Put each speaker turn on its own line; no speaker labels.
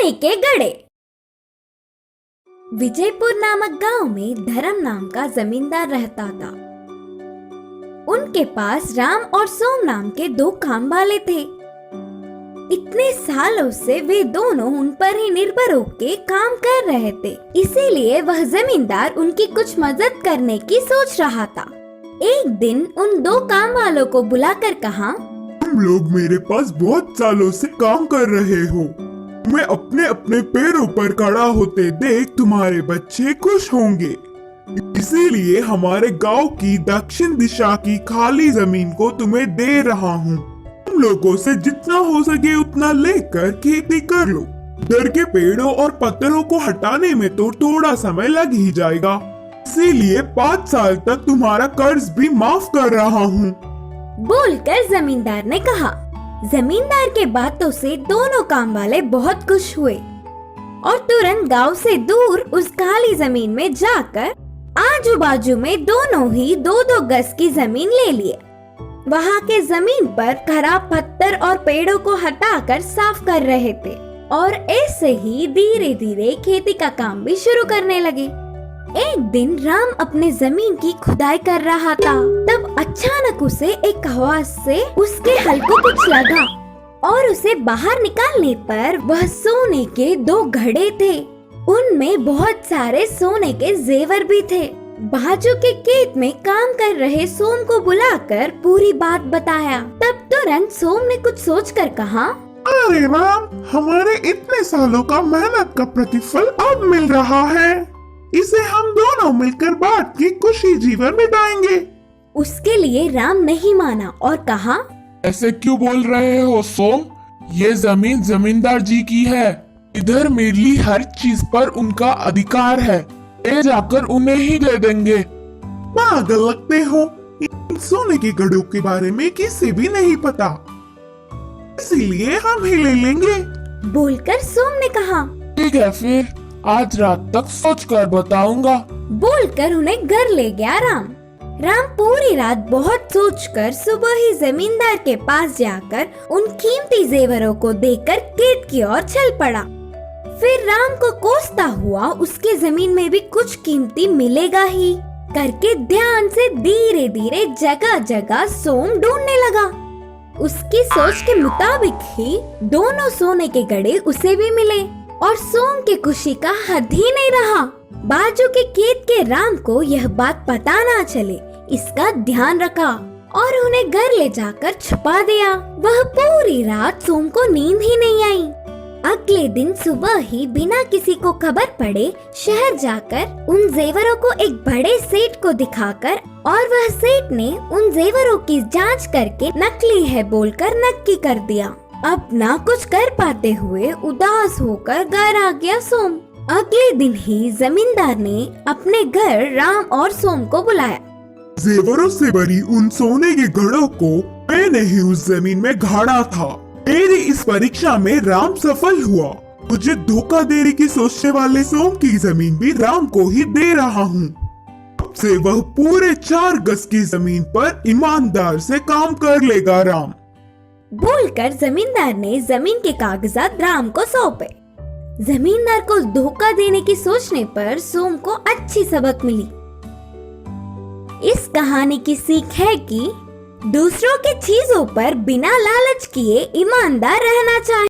सोने के गड़े। विजयपुर नामक गांव में धर्म नाम का जमींदार रहता था। उनके पास राम और सोम नाम के दो काम वाले थे। इतने सालों से वे दोनों उन पर ही निर्भर होकर काम कर रहे थे, इसीलिए वह जमींदार उनकी कुछ मदद करने की सोच रहा था। एक दिन उन दो काम वालों को बुलाकर कहा,
तुम लोग मेरे पास बहुत सालों से काम कर रहे हो। मैं अपने अपने पैरों पर खड़ा होते देख तुम्हारे बच्चे खुश होंगे, इसीलिए हमारे गांव की दक्षिण दिशा की खाली जमीन को तुम्हें दे रहा हूँ। तुम लोगों से जितना हो सके उतना लेकर खेती कर लो। इधर के पेड़ों और पत्थरों को हटाने में तो थोड़ा समय लग ही जाएगा, इसीलिए 5 साल तक तुम्हारा कर्ज भी माफ कर रहा हूँ।
बोलकर जमींदार ने कहा। जमींदार के बातों से दोनों काम वाले बहुत खुश हुए और तुरंत गांव से दूर उस खाली जमीन में जाकर आजू बाजू में दोनों ही 2-2 गज की जमीन ले लिए। वहां के जमीन पर खराब पत्थर और पेड़ों को हटाकर साफ कर रहे थे और ऐसे ही धीरे धीरे खेती का काम भी शुरू करने लगे। एक दिन राम अपने जमीन की खुदाई कर रहा था, तब अचानक उसे एक आवाज से उसके हल को कुछ लगा और उसे बाहर निकालने पर वह सोने के 2 घड़े थे। उनमें बहुत सारे सोने के जेवर भी थे। बाजू के खेत में काम कर रहे सोम को बुलाकर पूरी बात बताया। तब तुरंत सोम ने कुछ सोचकर कहा,
अरे राम, हमारे इतने सालों का मेहनत का प्रतिफल अब मिल रहा है। इसे हम दोनों मिलकर बांट के खुशी जीवन बिताएंगे।
उसके लिए राम नहीं माना और कहा,
ऐसे क्यों बोल रहे हो सोम? ये जमीन जमींदार जी की है। इधर मेरी हर चीज पर उनका अधिकार है। ले जाकर उन्हें ही दे देंगे।
पागल लगते हो। इन सोने के घड़ों के बारे में किसी भी नहीं पता, इसीलिए हम ही ले लेंगे।
बोलकर सोम ने कहा,
ठीक है, फिर आज रात तक सोच कर बताऊंगा।
बोलकर उन्हें घर ले गया राम। राम पूरी रात बहुत सोचकर सुबह ही जमींदार के पास जाकर उन कीमती जेवरों को देकर खेत की ओर चल पड़ा। फिर राम को कोसता हुआ उसके जमीन में भी कुछ कीमती मिलेगा ही करके ध्यान से धीरे धीरे जगह जगह सोम ढूंढने लगा। उसकी सोच के मुताबिक ही दोनों सोने के घड़े उसे भी मिले और सोम की खुशी का हद ही नहीं रहा। बाजू के खेत के राम को यह बात पता ना चले, इसका ध्यान रखा और उन्हें घर ले जाकर छुपा दिया। वह पूरी रात सोम को नींद ही नहीं आई। अगले दिन सुबह ही बिना किसी को खबर पड़े शहर जाकर उन जेवरों को एक बड़े सेठ को दिखाकर और वह सेठ ने उन जेवरों की जांच करके नकली है बोलकर नक्की कर दिया। अब ना कुछ कर पाते हुए उदास होकर घर आ गया सोम। अगले दिन ही जमींदार ने अपने घर राम और सोम को बुलाया।
जेवरों से भरी उन सोने के घड़ों को मैंने ही उस जमीन में गाड़ा था। मेरी इस परीक्षा में राम सफल हुआ। मुझे धोखा देने की सोचने वाले सोम की जमीन भी राम को ही दे रहा हूँ। अब से वह पूरे 4 गज की जमीन पर ईमानदार से काम कर लेगा राम।
बोलकर जमींदार ने जमीन के कागजात राम को सौंपे। जमींदार को धोखा देने की सोचने पर सोम को अच्छी सबक मिली। इस कहानी की सीख है कि दूसरों की चीजों पर बिना लालच किए ईमानदार रहना चाहिए।